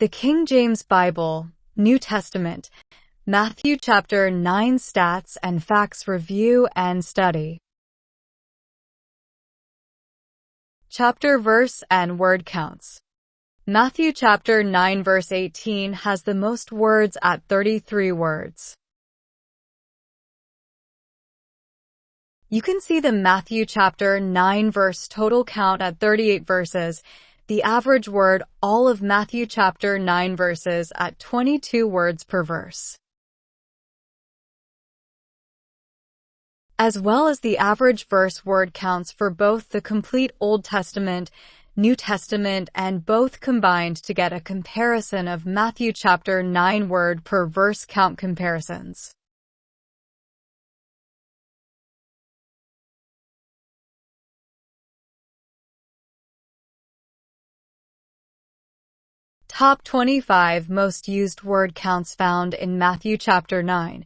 The King James Bible, New Testament, Matthew chapter 9 Stats and Facts Review and Study. Chapter, verse, and word counts. Matthew chapter 9 verse 18 has the most words at 33 words. You can see the Matthew chapter 9 verse total count at 38 verses, the average word all of Matthew chapter 9 verses at 22 words per verse, as well as the average verse word counts for both the complete Old Testament, New Testament, and both combined to get a comparison of Matthew chapter 9 word per verse count comparisons. Top 25 most used word counts found in Matthew chapter 9.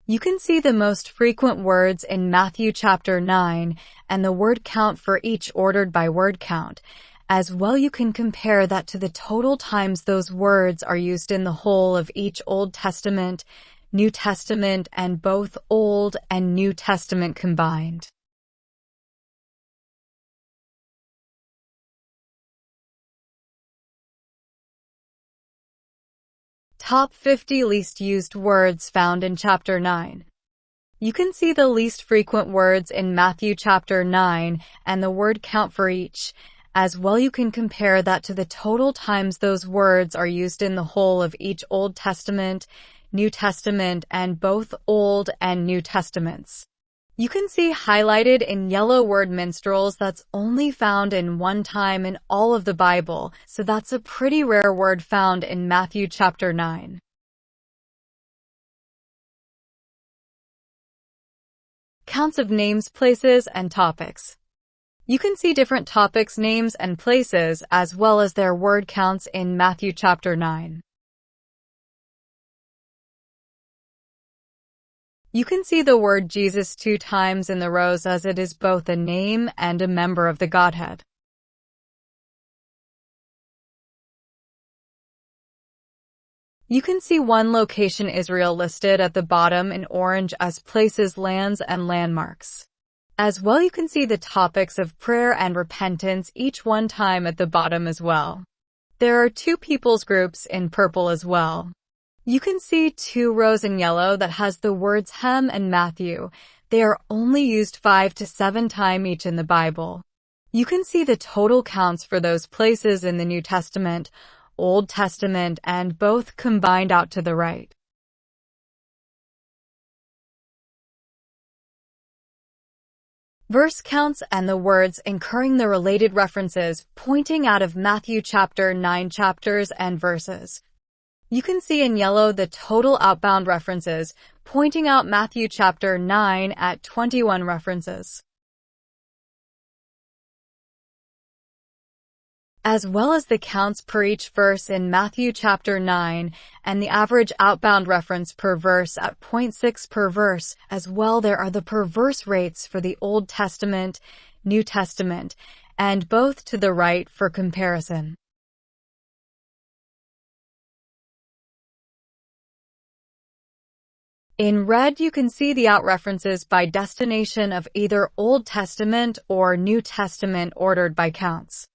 You can see the most frequent words in Matthew chapter 9 and the word count for each ordered by word count. As well, you can compare that to the total times those words are used in the whole of each Old Testament, New Testament, and both Old and New Testament combined. Top 50 least used words found in chapter 9. You can see the least frequent words in Matthew chapter 9 and the word count for each. As well, you can compare that to the total times those words are used in the whole of each Old Testament, New Testament, and both Old and New Testaments. You can see highlighted in yellow word minstrels that's only found in one time in all of the Bible, so that's a pretty rare word found in Matthew chapter 9. Counts of names, places, and topics. You can see different topics, names, and places, as well as their word counts in Matthew chapter 9. You can see the word Jesus 2 times in the rows as it is both a name and a member of the Godhead. You can see one location Israel listed at the bottom in orange as places, lands, and landmarks. As well, you can see the topics of prayer and repentance each one time at the bottom as well. There are two peoples groups in purple as well. You can see two rows in yellow that has the words Hem and Matthew. They are only used 5 to 7 times each in the Bible. You can see the total counts for those places in the New Testament, Old Testament, and both combined out to the right. Verse counts and the words incurring the related references pointing out of Matthew chapter 9 chapters and verses. You can see in yellow the total outbound references, pointing out Matthew chapter 9 at 21 references, as well as the counts per each verse in Matthew chapter 9, and the average outbound reference per verse at 0.6 per verse. As well, there are the per verse rates for the Old Testament, New Testament, and both to the right for comparison. In red, you can see the out references by destination of either Old Testament or New Testament ordered by counts.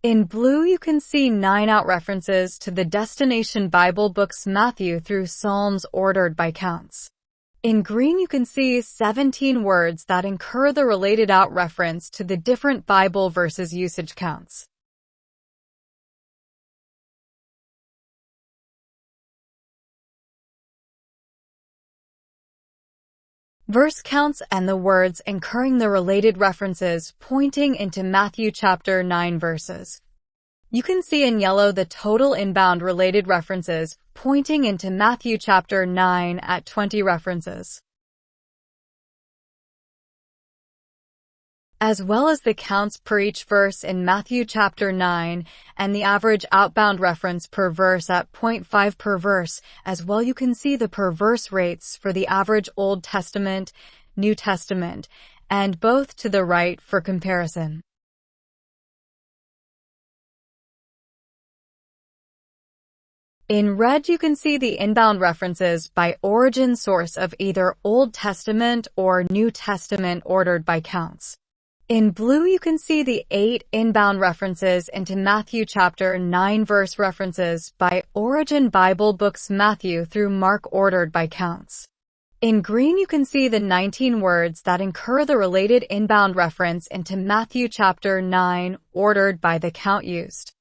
In blue, you can see 9 out references to the destination Bible books Matthew through Psalms ordered by counts. In green, you can see 17 words that incur the related out reference to the different Bible verses usage counts. Verse counts and the words incurring the related references pointing into Matthew chapter 9 verses. You can see in yellow the total inbound related references pointing into Matthew chapter 9 at 20 references, as well as the counts per each verse in Matthew chapter 9 and the average outbound reference per verse at 0.5 per verse. As well, you can see the per verse rates for the average Old Testament, New Testament, and both to the right for comparison. In red, you can see the inbound references by origin source of either Old Testament or New Testament ordered by counts. In blue, you can see the 8 inbound references into Matthew chapter 9 verse references by origin Bible books Matthew through Mark ordered by counts. In green, you can see the 19 words that incur the related inbound reference into Matthew chapter 9 ordered by the count used.